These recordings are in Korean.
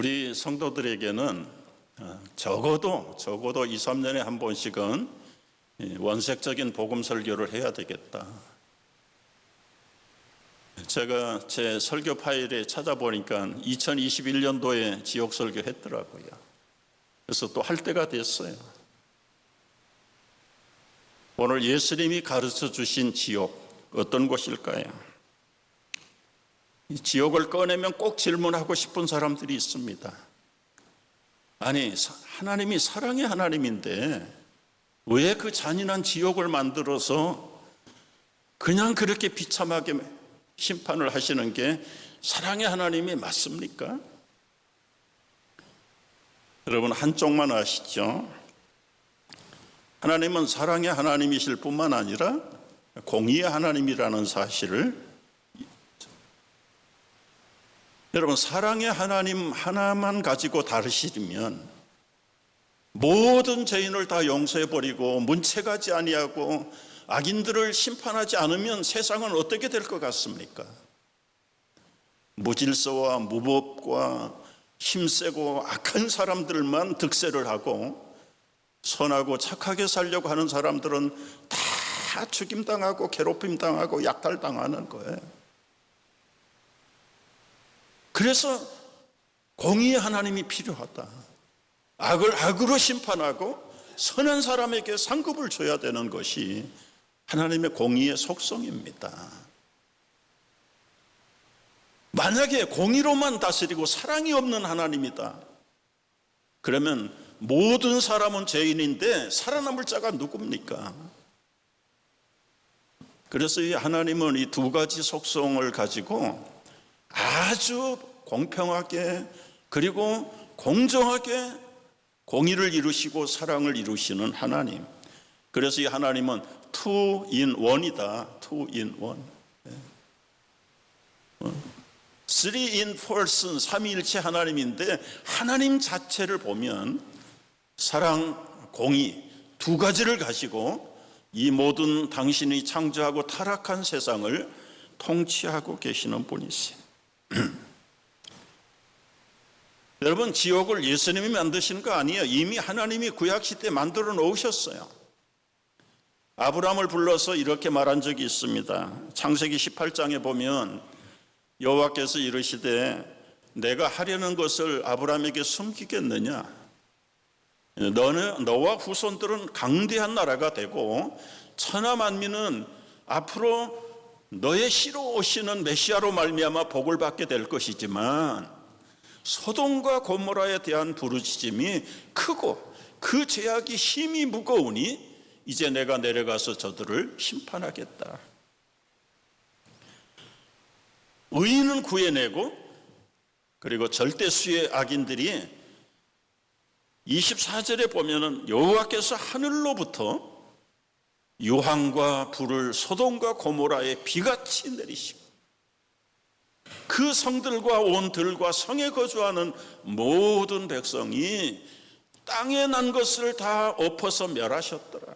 우리 성도들에게는 적어도 2, 3년에 한 번씩은 원색적인 복음 설교를 해야 되겠다. 제가 제 설교 파일에 찾아보니까 2021년도에 지역 설교 했더라고요. 그래서 또 할 때가 됐어요. 오늘 예수님이 가르쳐 주신 지옥, 어떤 곳일까요? 이 지옥을 꺼내면 꼭 질문하고 싶은 사람들이 있습니다. 아니, 하나님이 사랑의 하나님인데 왜 그 잔인한 지옥을 만들어서 그냥 그렇게 비참하게 심판을 하시는 게 사랑의 하나님이 맞습니까? 여러분, 한쪽만 아시죠? 하나님은 사랑의 하나님이실 뿐만 아니라 공의의 하나님이라는 사실을, 여러분, 사랑의 하나님 하나만 가지고 다르시면 모든 죄인을 다 용서해버리고 문책하지 아니하고 악인들을 심판하지 않으면 세상은 어떻게 될 것 같습니까? 무질서와 무법과 힘세고 악한 사람들만 득세를 하고 선하고 착하게 살려고 하는 사람들은 다 죽임당하고 괴롭힘당하고 약탈당하는 거예요. 그래서 공의의 하나님이 필요하다. 악을 악으로 심판하고 선한 사람에게 상급을 줘야 되는 것이 하나님의 공의의 속성입니다. 만약에 공의로만 다스리고 사랑이 없는 하나님이다, 그러면 모든 사람은 죄인인데 살아남을 자가 누굽니까? 그래서 이 하나님은 이 두 가지 속성을 가지고 아주 공평하게 그리고 공정하게 공의를 이루시고 사랑을 이루시는 하나님. 그래서 이 하나님은 two in one이다. two in one. three in person, 삼위일체 하나님인데 하나님 자체를 보면 사랑, 공의 두 가지를 가지고 이 모든 당신이 창조하고 타락한 세상을 통치하고 계시는 분이세요. 여러분, 지옥을 예수님이 만드신 거 아니에요. 이미 하나님이 구약시대에 만들어 놓으셨어요. 아브라함을 불러서 이렇게 말한 적이 있습니다. 창세기 18장에 보면 여호와께서 이르시되 내가 하려는 것을 아브라함에게 숨기겠느냐? 너와 후손들은 강대한 나라가 되고 천하 만민은 앞으로 너의 씨로 오시는 메시아로 말미암아 복을 받게 될 것이지만 소돔과 고모라에 대한 부르짖음이 크고 그 죄악이 힘이 무거우니 이제 내가 내려가서 저들을 심판하겠다. 의인은 구해내고 그리고 절대수의 악인들이 24절에 보면은 여호와께서 하늘로부터 유황과 불을 소돔과 고모라에 비같이 내리시고 그 성들과 온 들과 성에 거주하는 모든 백성이 땅에 난 것을 다 엎어서 멸하셨더라.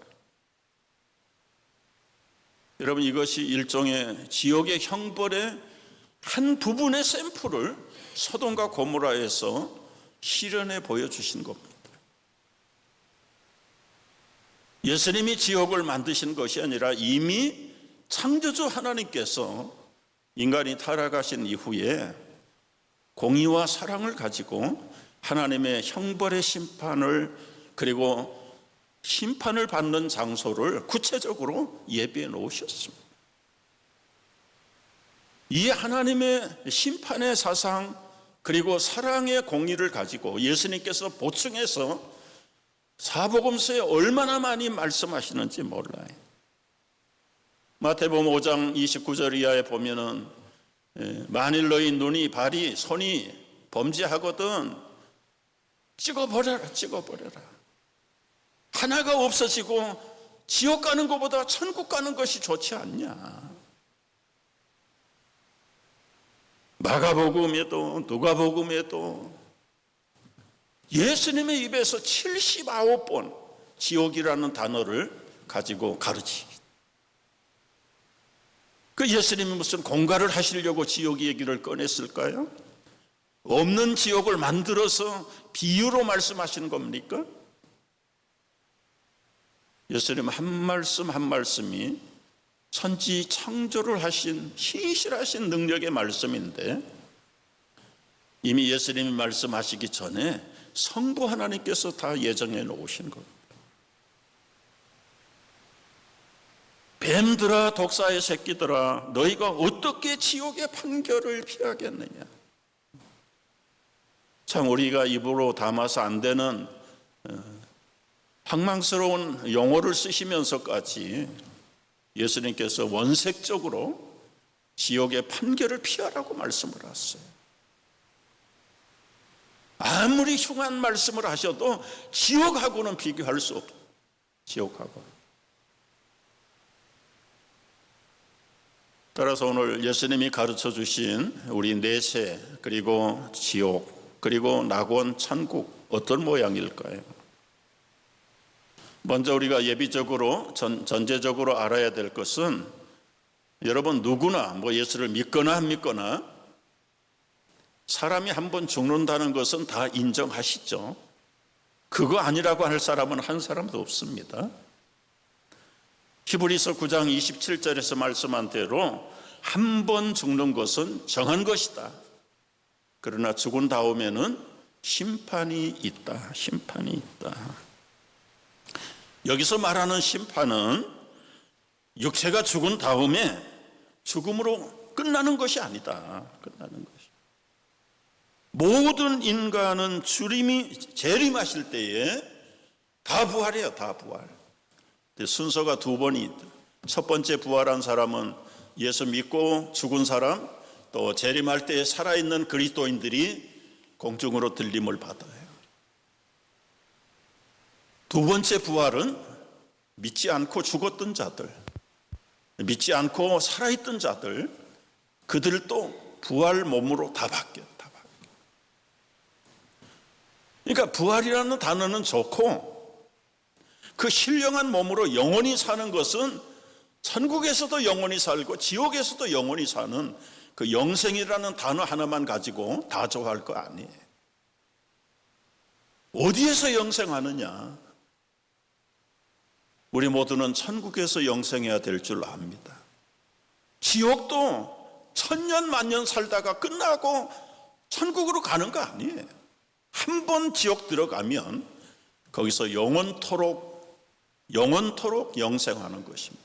여러분, 이것이 일종의 지옥의 형벌의 한 부분의 샘플을 소돔과 고모라에서 실현해 보여주신 겁니다. 예수님이 지옥을 만드신 것이 아니라 이미 창조주 하나님께서 인간이 타락하신 이후에 공의와 사랑을 가지고 하나님의 형벌의 심판을 그리고 심판을 받는 장소를 구체적으로 예비해 놓으셨습니다. 이 하나님의 심판의 사상 그리고 사랑의 공의를 가지고 예수님께서 보충해서 사복음서에 얼마나 많이 말씀하시는지 몰라요. 마태복음 5장 29절 이하에 보면은 만일 너희 눈이 발이 손이 범죄하거든 찍어버려라. 하나가 없어지고 지옥 가는 것보다 천국 가는 것이 좋지 않냐. 마가복음에도 누가복음에도 예수님의 입에서 79번 지옥이라는 단어를 가지고 가르치기. 그 예수님이 무슨 공갈을 하시려고 지옥 얘기를 꺼냈을까요? 없는 지옥을 만들어서 비유로 말씀하시는 겁니까? 예수님 한 말씀 한 말씀이 천지 창조를 하신 신실하신 능력의 말씀인데, 이미 예수님이 말씀하시기 전에 성부 하나님께서 다 예정해 놓으신 겁니다. 뱀들아, 독사의 새끼들아, 너희가 어떻게 지옥의 판결을 피하겠느냐. 참 우리가 입으로 담아서 안 되는 황망스러운 용어를 쓰시면서까지 예수님께서 원색적으로 지옥의 판결을 피하라고 말씀을 하셨어요. 아무리 흉한 말씀을 하셔도 지옥하고는 비교할 수 없어요. 지옥하고. 따라서 오늘 예수님이 가르쳐 주신 우리 내세, 그리고 지옥, 그리고 낙원, 천국 어떤 모양일까요? 먼저 우리가 예비적으로 전제적으로 알아야 될 것은, 여러분 누구나 예수를 믿거나 안 믿거나 사람이 한 번 죽는다는 것은 다 인정하시죠. 그거 아니라고 할 사람은 한 사람도 없습니다. 히브리서 9장 27절에서 말씀한 대로 한 번 죽는 것은 정한 것이다. 그러나 죽은 다음에는 심판이 있다. 심판이 있다. 여기서 말하는 심판은 육체가 죽은 다음에 죽음으로 끝나는 것이 아니다. 끝나는 것이. 모든 인간은 재림하실 때에 다 부활해요. 다 부활. 순서가 두 번이 있다. 첫 번째 부활한 사람은 예수 믿고 죽은 사람, 또 재림할 때에 살아있는 그리스도인들이 공중으로 들림을 받아요. 두 번째 부활은 믿지 않고 죽었던 자들, 믿지 않고 살아있던 자들, 그들도 부활 몸으로 다 바뀌어요. 다 바뀌어요. 그러니까 부활이라는 단어는 좋고, 그 신령한 몸으로 영원히 사는 것은 천국에서도 영원히 살고 지옥에서도 영원히 사는 그 영생이라는 단어 하나만 가지고 다 좋아할 거 아니에요. 어디에서 영생하느냐? 우리 모두는 천국에서 영생해야 될 줄 압니다. 지옥도 천년 만년 살다가 끝나고 천국으로 가는 거 아니에요. 한 번 지옥 들어가면 거기서 영원토록 영생하는 것입니다.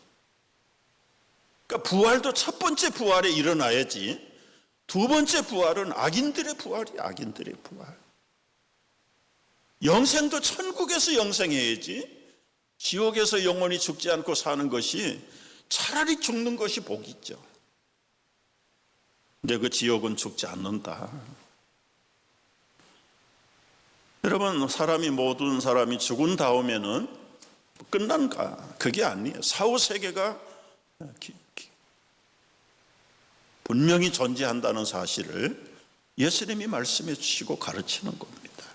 그러니까 부활도 첫 번째 부활에 일어나야지, 두 번째 부활은 악인들의 부활이야. 악인들의 부활. 영생도 천국에서 영생해야지, 지옥에서 영원히 죽지 않고 사는 것이, 차라리 죽는 것이 복이죠. 근데 그 지옥은 죽지 않는다. 여러분, 모든 사람이 죽은 다음에는 끝난가? 그게 아니에요. 사후세계가 분명히 존재한다는 사실을 예수님이 말씀해 주시고 가르치는 겁니다.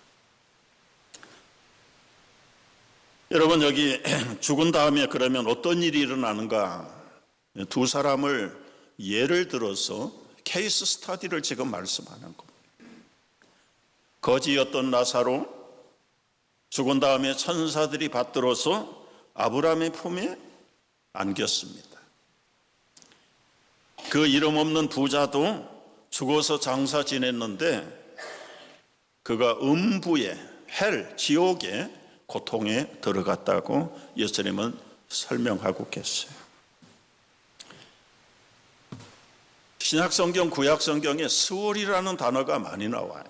여러분, 여기 죽은 다음에 그러면 어떤 일이 일어나는가? 두 사람을 예를 들어서 케이스 스터디를 지금 말씀하는 겁니다. 거지였던 나사로 죽은 다음에 천사들이 받들어서 아브라함의 품에 안겼습니다. 그 이름 없는 부자도 죽어서 장사 지냈는데 그가 음부에, 지옥에, 고통에 들어갔다고 예수님은 설명하고 계세요. 신약성경, 구약성경에 스월이라는 단어가 많이 나와요.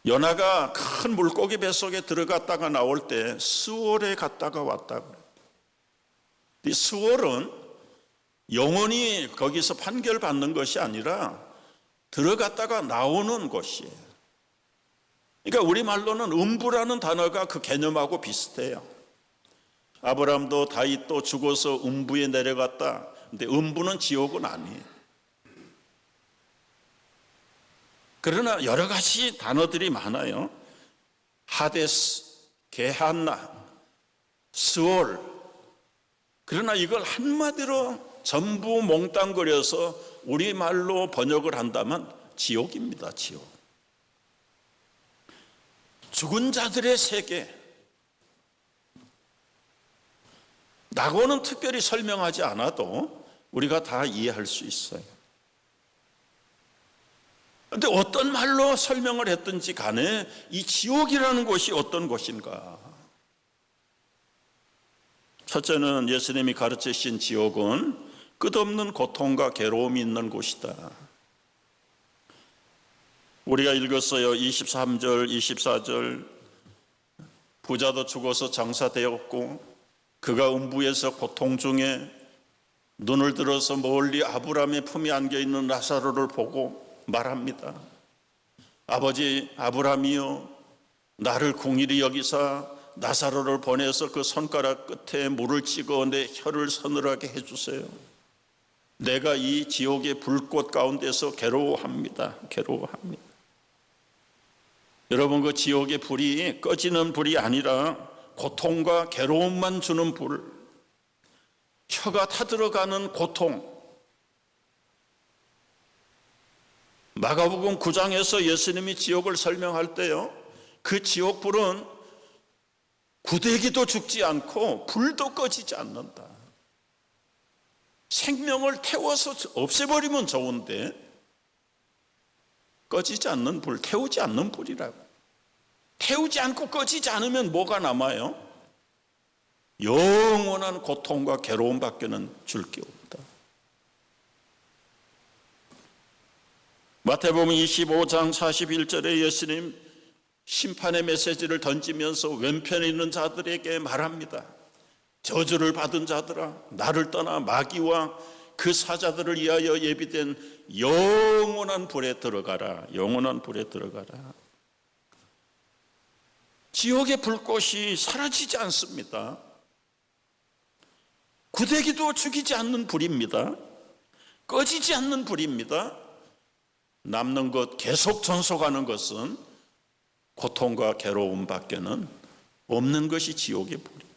요나가 큰 물고기 뱃속에 들어갔다가 나올 때 스월에 갔다가 왔다고. 이 스월은 영원히 거기서 판결받는 것이 아니라 들어갔다가 나오는 곳이에요. 그러니까 우리말로는 음부라는 단어가 그 개념하고 비슷해요. 아브라함도 다윗도 죽어서 음부에 내려갔다. 근데 음부는 지옥은 아니에요. 그러나 여러 가지 단어들이 많아요. 하데스, 게한나, 스월. 그러나 이걸 한마디로 전부 몽땅거려서 우리말로 번역을 한다면 지옥입니다. 지옥. 죽은 자들의 세계. 라고는 특별히 설명하지 않아도 우리가 다 이해할 수 있어요. 그런데 어떤 말로 설명을 했든지 간에 이 지옥이라는 곳이 어떤 곳인가? 첫째는 예수님이 가르치신 지옥은 끝없는 고통과 괴로움이 있는 곳이다. 우리가 읽었어요. 23절, 24절. 부자도 죽어서 장사되었고 그가 음부에서 고통 중에 눈을 들어서 멀리 아브라함의 품에 안겨있는 나사로를 보고 말합니다. 아버지 아브라함이여, 나를 긍휼히 여기사 나사로를 보내서 그 손가락 끝에 물을 찍어 내 혀를 서늘하게 해주세요. 내가 이 지옥의 불꽃 가운데서 괴로워합니다. 여러분, 그 지옥의 불이 꺼지는 불이 아니라 고통과 괴로움만 주는 불, 혀가 타들어가는 고통. 마가복음 9장에서 예수님이 지옥을 설명할 때요, 그 지옥불은 구데기도 죽지 않고 불도 꺼지지 않는다. 생명을 태워서 없애버리면 좋은데 꺼지지 않는 불, 태우지 않는 불이라고. 태우지 않고 꺼지지 않으면 뭐가 남아요? 영원한 고통과 괴로움밖에는 줄 게 없다. 마태복음 25장 41절에 예수님 심판의 메시지를 던지면서 왼편에 있는 자들에게 말합니다. 저주를 받은 자들아, 나를 떠나 마귀와 그 사자들을 위하여 예비된 영원한 불에 들어가라. 영원한 불에 들어가라. 지옥의 불꽃이 사라지지 않습니다. 구데기도 죽이지 않는 불입니다. 꺼지지 않는 불입니다. 남는 것, 계속 전속하는 것은 고통과 괴로움밖에는 없는 것이 지옥의 불이다.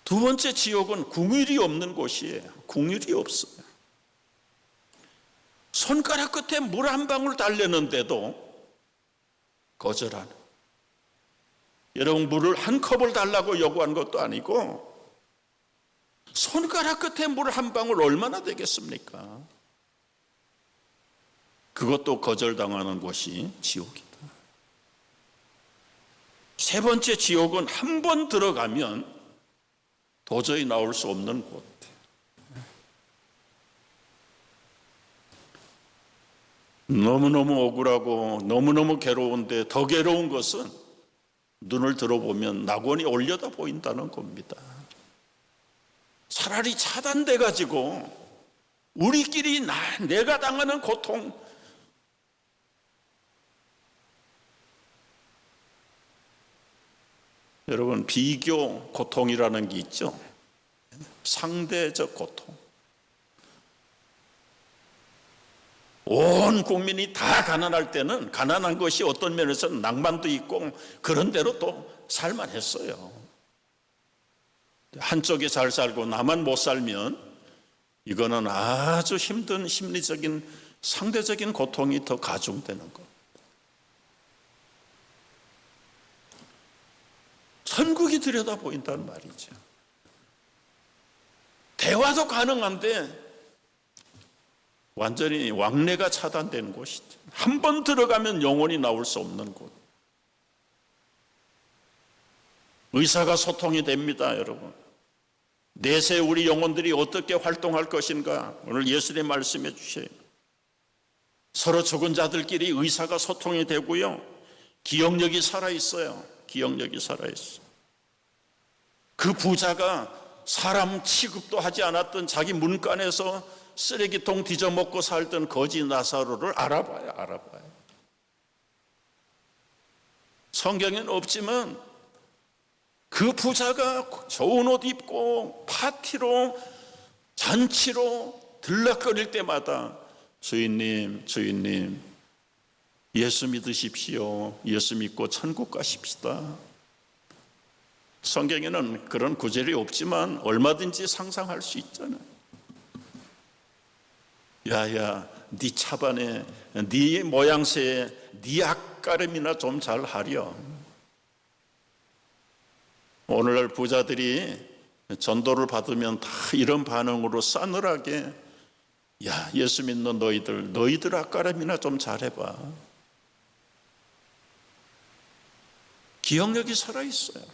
두 번째 지옥은 긍휼이 없는 곳이에요. 긍휼이 없어요. 손가락 끝에 물 한 방울 달래는데도 거절하는. 여러분, 물을 한 컵을 달라고 요구한 것도 아니고 손가락 끝에 물 한 방울 얼마나 되겠습니까? 그것도 거절당하는 곳이 지옥이다. 세 번째 지옥은 한 번 들어가면 도저히 나올 수 없는 곳. 너무너무 억울하고 너무너무 괴로운데 더 괴로운 것은 눈을 들어보면 낙원이 올려다 보인다는 겁니다. 차라리 차단돼 가지고 우리끼리 내가 당하는 고통, 여러분, 비교 고통이라는 게 있죠. 상대적 고통. 온 국민이 다 가난할 때는 가난한 것이 어떤 면에서는 낭만도 있고 그런 대로 또 살만했어요. 한쪽이 잘 살고 나만 못 살면 이거는 아주 힘든 심리적인 상대적인 고통이 더 가중되는 것. 천국이 들여다보인다는 말이죠. 대화도 가능한데 완전히 왕래가 차단된 곳이죠. 한 번 들어가면 영원히 나올 수 없는 곳. 의사가 소통이 됩니다, 여러분. 내세 우리 영혼들이 어떻게 활동할 것인가, 오늘 예수님 말씀해 주세요. 서로 죽은 자들끼리 의사가 소통이 되고요, 기억력이 살아있어요. 기억력이 살아있어요. 그 부자가 사람 취급도 하지 않았던 자기 문간에서 쓰레기통 뒤져먹고 살던 거지 나사로를 알아봐요. 성경에는 없지만 그 부자가 좋은 옷 입고 파티로 잔치로 들락거릴 때마다 주인님 예수 믿으십시오. 예수 믿고 천국 가십시다. 성경에는 그런 구절이 없지만 얼마든지 상상할 수 있잖아요. 야야, 네 차반에 네 모양새에 네 앞가림이나 좀 잘 하렴. 오늘날 부자들이 전도를 받으면 다 이런 반응으로 싸늘하게, 야, 예수 믿는 너희들 앞가림이나 좀 잘해봐. 기억력이 살아있어요.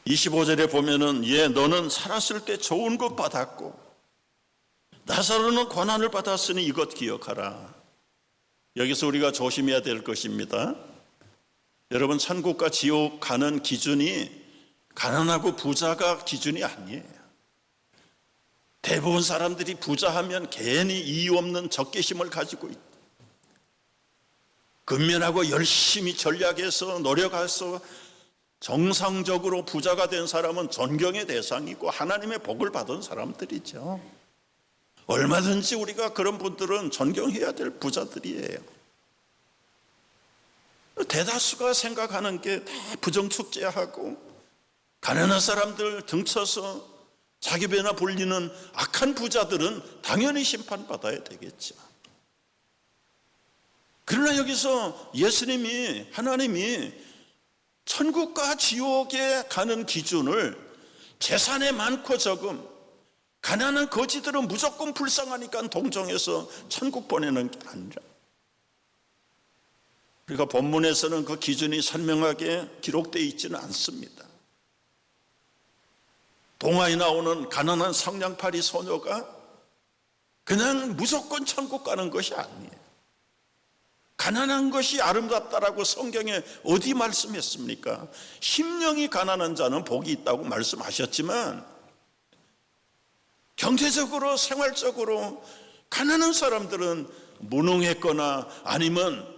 25절에 보면은, 너는 살았을 때 좋은 것 받았고 나사로는 고난을 받았으니 이것 기억하라. 여기서 우리가 조심해야 될 것입니다. 여러분, 천국과 지옥 가는 기준이 가난하고 부자가 기준이 아니에요. 대부분 사람들이 부자하면 괜히 이유 없는 적개심을 가지고 있다. 근면하고 열심히 전략해서 노력해서 정상적으로 부자가 된 사람은 존경의 대상이고 하나님의 복을 받은 사람들이죠. 얼마든지 우리가 그런 분들은 존경해야 될 부자들이에요. 대다수가 생각하는 게 다 부정축제하고 가난한 사람들 등쳐서 자기 배나 불리는 악한 부자들은 당연히 심판받아야 되겠죠. 그러나 여기서 예수님이, 하나님이 천국과 지옥에 가는 기준을 재산의 많고 적음, 가난한 거지들은 무조건 불쌍하니까 동정해서 천국 보내는 게 아니라, 그러니까 본문에서는 그 기준이 선명하게 기록되어 있지는 않습니다. 동화에 나오는 가난한 성냥팔이 소녀가 그냥 무조건 천국 가는 것이 아니에요. 가난한 것이 아름답다라고 성경에 어디 말씀했습니까? 심령이 가난한 자는 복이 있다고 말씀하셨지만, 경제적으로 생활적으로 가난한 사람들은 무능했거나 아니면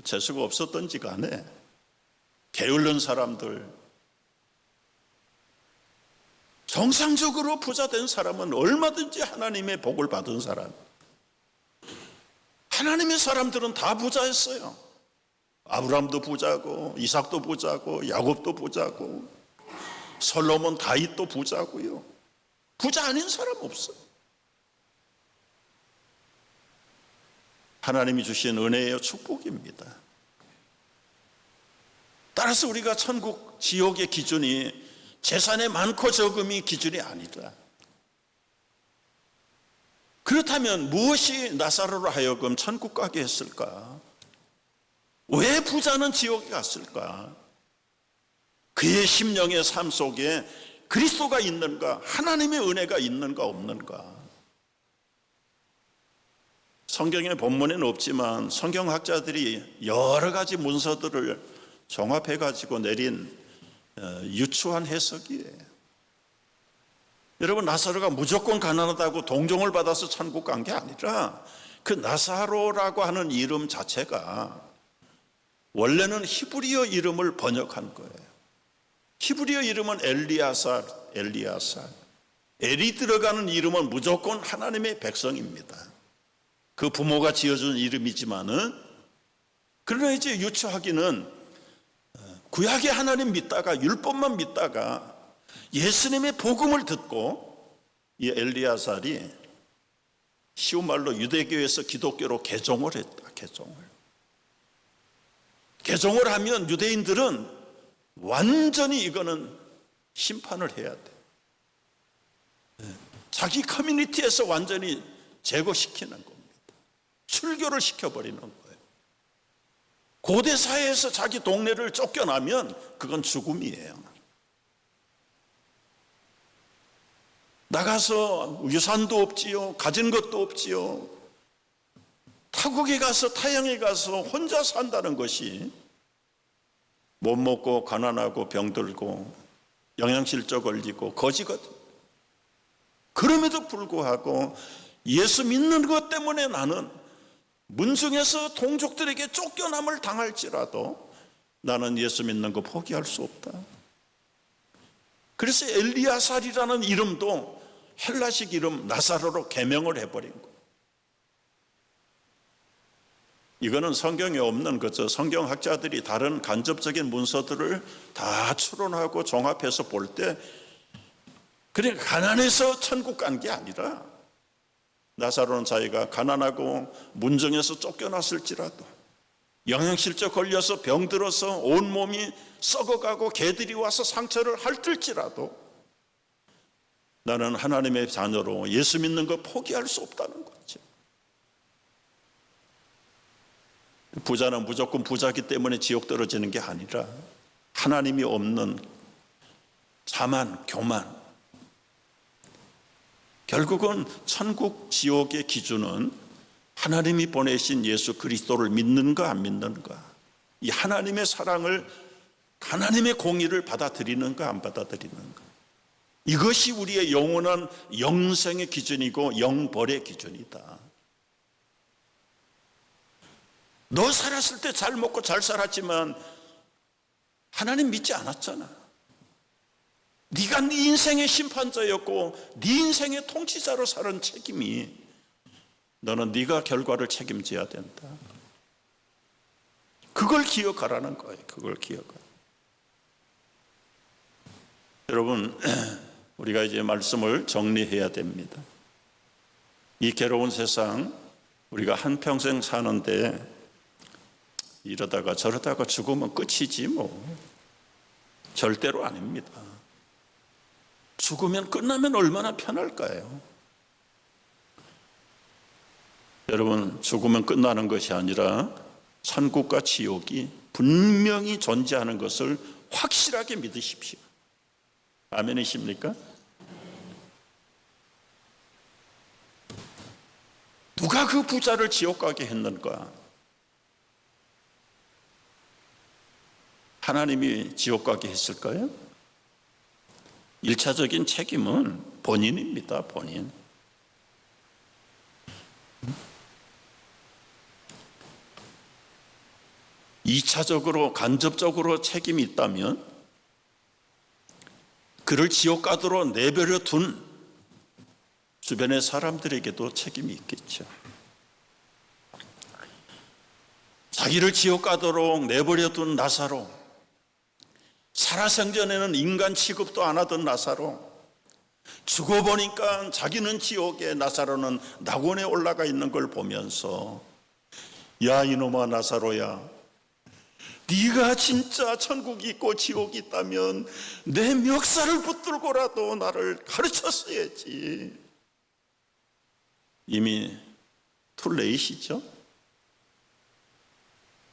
재수가 없었던지 간에 게으른 사람들, 정상적으로 부자 된 사람은 얼마든지 하나님의 복을 받은 사람. 하나님의 사람들은 다 부자였어요. 아브라함도 부자고, 이삭도 부자고, 야곱도 부자고, 솔로몬 다윗도 부자고요. 부자 아닌 사람 없어요. 하나님이 주신 은혜의 축복입니다. 따라서 우리가 천국, 지옥의 기준이 재산의 많고 적음이 기준이 아니다. 그렇다면 무엇이 나사로로 하여금 천국 가게 했을까? 왜 부자는 지옥에 갔을까? 그의 심령의 삶 속에 그리스도가 있는가? 하나님의 은혜가 있는가 없는가? 성경의 본문에는 없지만 성경학자들이 여러 가지 문서들을 종합해가지고 내린 유추한 해석이에요. 여러분, 나사로가 무조건 가난하다고 동정을 받아서 천국 간 게 아니라 그 나사로라고 하는 이름 자체가 원래는 히브리어 이름을 번역한 거예요. 히브리어 이름은 엘리아살. 엘이 들어가는 이름은 무조건 하나님의 백성입니다. 그 부모가 지어준 이름이지만은, 그러나 이제 유추하기는 구약의 하나님 믿다가, 율법만 믿다가 예수님의 복음을 듣고 이 엘리아살이 쉬운 말로 유대교에서 기독교로 개종을 했다. 개종을 하면 유대인들은 완전히 이거는 심판을 해야 돼. 자기 커뮤니티에서 완전히 제거시키는 겁니다. 출교를 시켜버리는 거예요. 고대 사회에서 자기 동네를 쫓겨나면 그건 죽음이에요. 나가서 유산도 없지요, 가진 것도 없지요. 타국에 가서, 타향에 가서 혼자 산다는 것이 못 먹고 가난하고 병들고 영양실조 걸리고 거지거든. 그럼에도 불구하고 예수 믿는 것 때문에 나는 문중에서 동족들에게 쫓겨남을 당할지라도 나는 예수 믿는 거 포기할 수 없다. 그래서 엘리아살이라는 이름도 헬라식 이름 나사로로 개명을 해버린 거예요. 이거는 성경에 없는 거죠. 성경학자들이 다른 간접적인 문서들을 다 추론하고 종합해서 볼 때 그러니까 가난해서 천국 간 게 아니라 나사로는 자기가 가난하고 문정에서 쫓겨났을지라도 영양실조 걸려서 병들어서 온몸이 썩어가고 개들이 와서 상처를 핥을지라도 나는 하나님의 자녀로 예수 믿는 거 포기할 수 없다는 거죠. 부자는 무조건 부자기 때문에 지옥 떨어지는 게 아니라 하나님이 없는 자만, 교만. 결국은 천국, 지옥의 기준은 하나님이 보내신 예수 그리스도를 믿는가 안 믿는가, 이 하나님의 사랑을, 하나님의 공의를 받아들이는가 안 받아들이는가, 이것이 우리의 영원한 영생의 기준이고 영벌의 기준이다. 너 살았을 때 잘 먹고 잘 살았지만 하나님 믿지 않았잖아. 네가 네 인생의 심판자였고 네 인생의 통치자로 살은 책임이, 너는 네가 결과를 책임져야 된다. 그걸 기억하라는 거예요. 그걸 기억하라. 여러분, 우리가 이제 말씀을 정리해야 됩니다. 이 괴로운 세상 우리가 한평생 사는데 이러다가 저러다가 죽으면 끝이지 뭐. 절대로 아닙니다. 죽으면 끝나면 얼마나 편할까요? 여러분, 죽으면 끝나는 것이 아니라 천국과 지옥이 분명히 존재하는 것을 확실하게 믿으십시오. 아멘이십니까? 누가 그 부자를 지옥 가게 했는가? 하나님이 지옥 가게 했을까요? 1차적인 책임은 본인입니다. 본인. 이차적으로 간접적으로 책임이 있다면 그를 지옥 가도록 내버려 둔 주변의 사람들에게도 책임이 있겠죠. 자기를 지옥 가도록 내버려 둔 나사로, 살아생전에는 인간 취급도 안 하던 나사로, 죽어보니까 자기는 지옥에, 나사로는 낙원에 올라가 있는 걸 보면서, 야 이놈아 나사로야, 네가 진짜 천국이 있고 지옥이 있다면 내 멱살을 붙들고라도 나를 가르쳤어야지. 이미 툴레이시죠.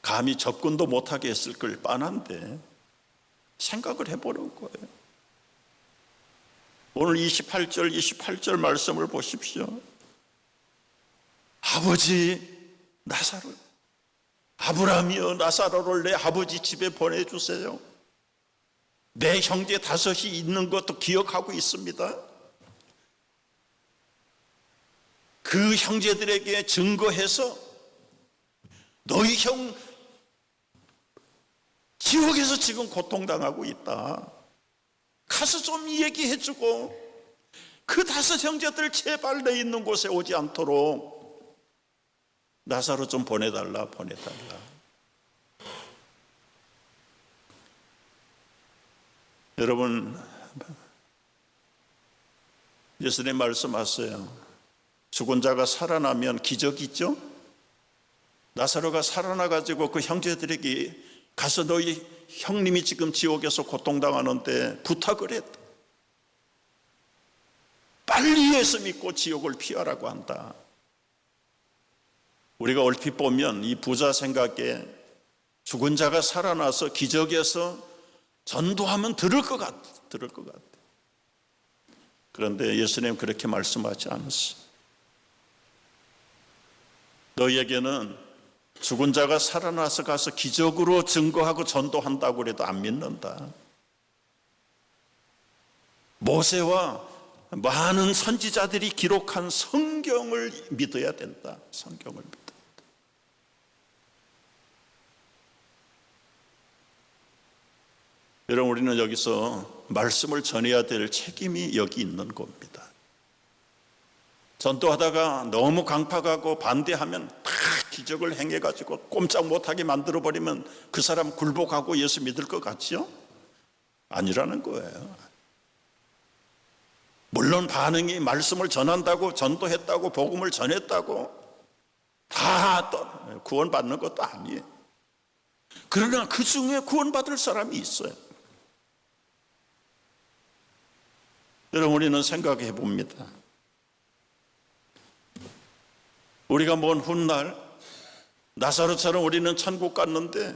감히 접근도 못하게 했을 걸 뻔한데 생각을 해보는 거예요. 오늘 28절 말씀을 보십시오. 아버지 나사로, 아브라함이여 나사로를 내 아버지 집에 보내주세요. 내 형제 5이 있는 것도 기억하고 있습니다. 그 형제들에게 증거해서 너희 형 지옥에서 지금 고통당하고 있다. 가서 좀 얘기해주고 그 5 형제들 제발 내 있는 곳에 오지 않도록 나사로 좀 보내달라. 여러분, 예수님 말씀하세요. 죽은 자가 살아나면 기적이죠? 나사로가 살아나가지고 그 형제들에게 가서 너희 형님이 지금 지옥에서 고통당하는데 부탁을 했다. 빨리 예수 믿고 지옥을 피하라고 한다. 우리가 얼핏 보면 이 부자 생각에 죽은 자가 살아나서 기적에서 전도하면 들을 것 같아. 그런데 예수님 그렇게 말씀하지 않았어요. 너희에게는 죽은 자가 살아나서 가서 기적으로 증거하고 전도한다고 해도 안 믿는다. 모세와 많은 선지자들이 기록한 성경을 믿어야 된다. 성경을 믿어야 된다. 여러분, 우리는 여기서 말씀을 전해야 될 책임이 여기 있는 겁니다. 전도하다가 너무 강팍하고 반대하면 다 기적을 행해가지고 꼼짝 못하게 만들어버리면 그 사람 굴복하고 예수 믿을 것 같지요? 아니라는 거예요. 물론 반응이 말씀을 전한다고, 전도했다고, 복음을 전했다고 다 구원받는 것도 아니에요. 그러나 그 중에 구원받을 사람이 있어요. 여러분, 우리는 생각해 봅니다. 우리가 먼 훗날 나사로처럼 우리는 천국 갔는데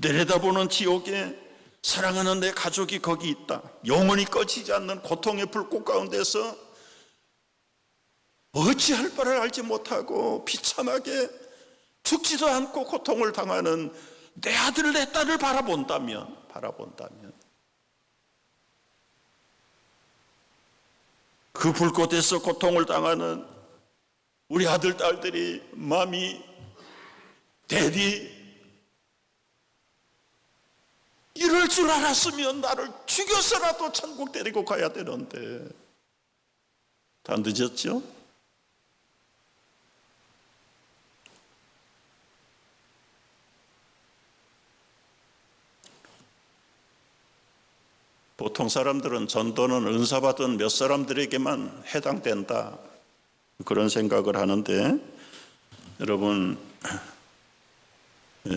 내려다보는 지옥에 사랑하는 내 가족이 거기 있다. 영원히 꺼지지 않는 고통의 불꽃 가운데서 어찌할 바를 알지 못하고 비참하게 죽지도 않고 고통을 당하는 내 아들 내 딸을 바라본다면 그 불꽃에서 고통을 당하는 우리 아들 딸들이 마미, 데디 이럴 줄 알았으면 나를 죽여서라도 천국 데리고 가야 되는데 다 늦었죠? 보통 사람들은 전도는 은사 받은 몇 사람들에게만 해당된다, 그런 생각을 하는데, 여러분,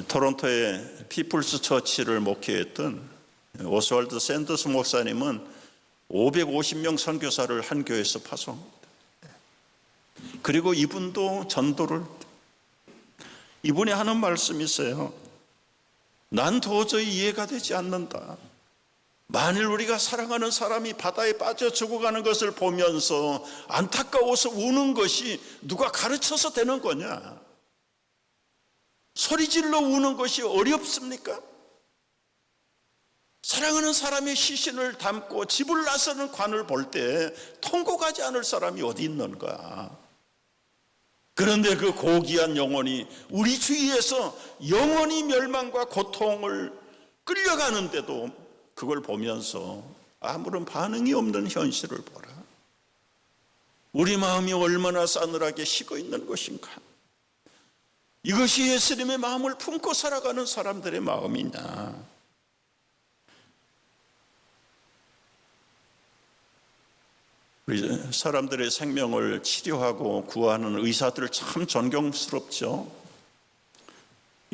토론토의 피플스 처치를 목회했던 오스왈드 샌더스 목사님은 550명 선교사를 한 교회에서 파송합니다. 그리고 이분도 전도를, 이분이 하는 말씀이 있어요. 난 도저히 이해가 되지 않는다. 만일 우리가 사랑하는 사람이 바다에 빠져 죽어가는 것을 보면서 안타까워서 우는 것이 누가 가르쳐서 되는 거냐? 소리질러 우는 것이 어렵습니까? 사랑하는 사람의 시신을 담고 집을 나서는 관을 볼 때 통곡하지 않을 사람이 어디 있는가? 그런데 그 고귀한 영혼이 우리 주위에서 영원히 멸망과 고통을 끌려가는데도 그걸 보면서 아무런 반응이 없는 현실을 보라. 우리 마음이 얼마나 싸늘하게 식어 있는 것인가? 이것이 예수님의 마음을 품고 살아가는 사람들의 마음이냐? 우리 사람들의 생명을 치료하고 구하는 의사들 참 존경스럽죠.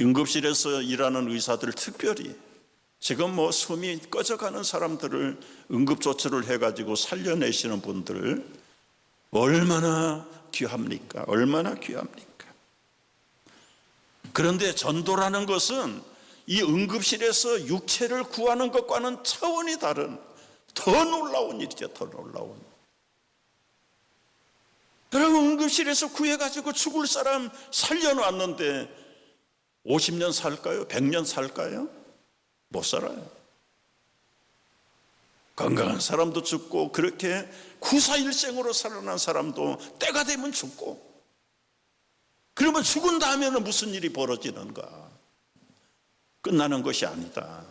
응급실에서 일하는 의사들 특별히 지금 숨이 꺼져가는 사람들을 응급조치를 해가지고 살려내시는 분들 얼마나 귀합니까? 얼마나 귀합니까? 그런데 전도라는 것은 이 응급실에서 육체를 구하는 것과는 차원이 다른 더 놀라운 일이죠. 더 놀라운. 여러분, 응급실에서 구해가지고 죽을 사람 살려놨는데 50년 살까요? 100년 살까요? 못 살아요. 건강한 사람도 죽고 그렇게 구사일생으로 살아난 사람도 때가 되면 죽고, 그러면 죽은 다음에는 무슨 일이 벌어지는가? 끝나는 것이 아니다.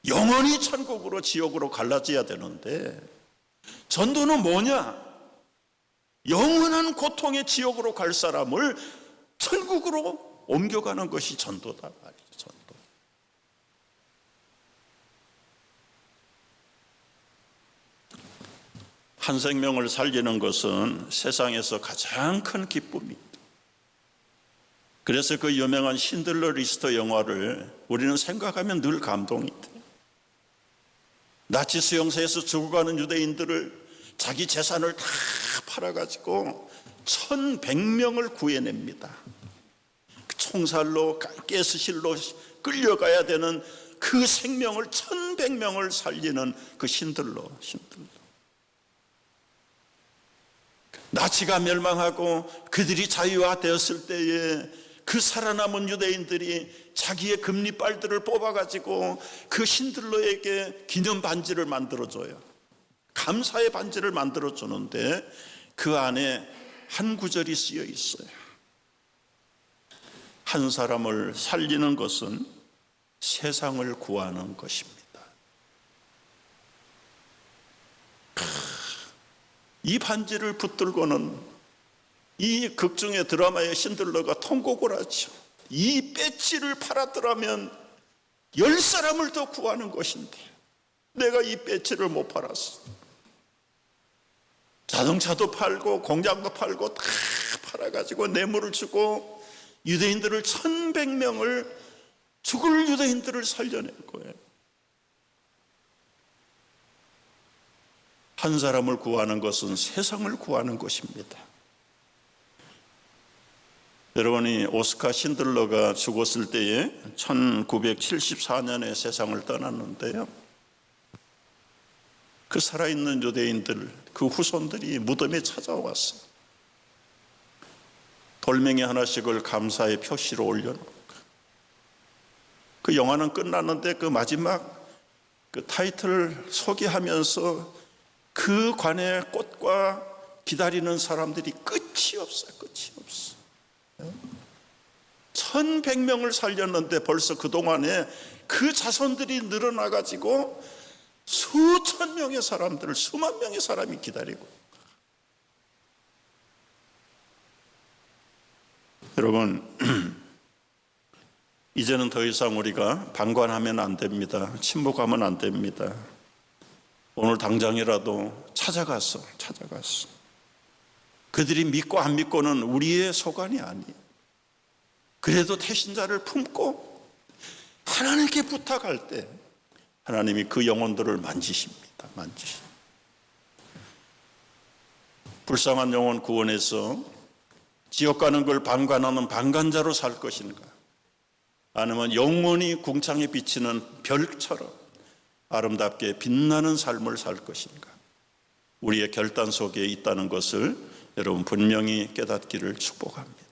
영원히 천국으로 지옥으로 갈라져야 되는데, 전도는 뭐냐? 영원한 고통의 지옥으로 갈 사람을 천국으로 옮겨가는 것이 전도다 말이죠. 전도. 한 생명을 살리는 것은 세상에서 가장 큰 기쁨입니다. 그래서 그 유명한 신들러 리스트 영화를 우리는 생각하면 늘 감동이 돼요. 나치 수용소에서 죽어가는 유대인들을 자기 재산을 다 팔아가지고 1,100명을 구해냅니다. 총살로 가스실로 끌려가야 되는 그 생명을 1,100명을 살리는 그 신들러. 나치가 멸망하고 그들이 자유화되었을 때에 그 살아남은 유대인들이 자기의 금리빨들을 뽑아가지고 그 신들러에게 기념 반지를 만들어줘요. 감사의 반지를 만들어주는데 그 안에 한 구절이 쓰여 있어요. 한 사람을 살리는 것은 세상을 구하는 것입니다. 이 반지를 붙들고는 이 극중의 드라마의 신들러가 통곡을 하죠. 이 배지를 팔았더라면 10사람을 더 구하는 것인데 내가 이 배지를 못 팔았어. 자동차도 팔고 공장도 팔고 다 팔아가지고 뇌물을 주고 유대인들을 1,100명을 죽을 유대인들을 살려낼 거예요. 한 사람을 구하는 것은 세상을 구하는 것입니다. 여러분이 오스카 신들러가 죽었을 때에 1974년에 세상을 떠났는데요. 그 살아있는 유대인들, 그 후손들이 무덤에 찾아왔어요. 돌멩이 하나씩을 감사의 표시로 올려놓고 그 영화는 끝났는데 그 마지막 그 타이틀을 소개하면서 그 관의 꽃과 기다리는 사람들이 끝이 없어요. 끝이 없어. 1,100명을 살렸는데 벌써 그동안에 그 자손들이 늘어나가지고 수천 명의 사람들을, 수만 명의 사람이 기다리고. 여러분, 이제는 더 이상 우리가 방관하면 안 됩니다. 침묵하면 안 됩니다. 오늘 당장이라도 찾아가서 그들이 믿고 안 믿고는 우리의 소관이 아니에요. 그래도 태신자를 품고 하나님께 부탁할 때 하나님이 그 영혼들을 만지십니다. 불쌍한 영혼 구원해서 지옥 가는 걸 방관하는 방관자로 살 것인가, 아니면 영원히 궁창에 비치는 별처럼 아름답게 빛나는 삶을 살 것인가, 우리의 결단 속에 있다는 것을 여러분 분명히 깨닫기를 축복합니다.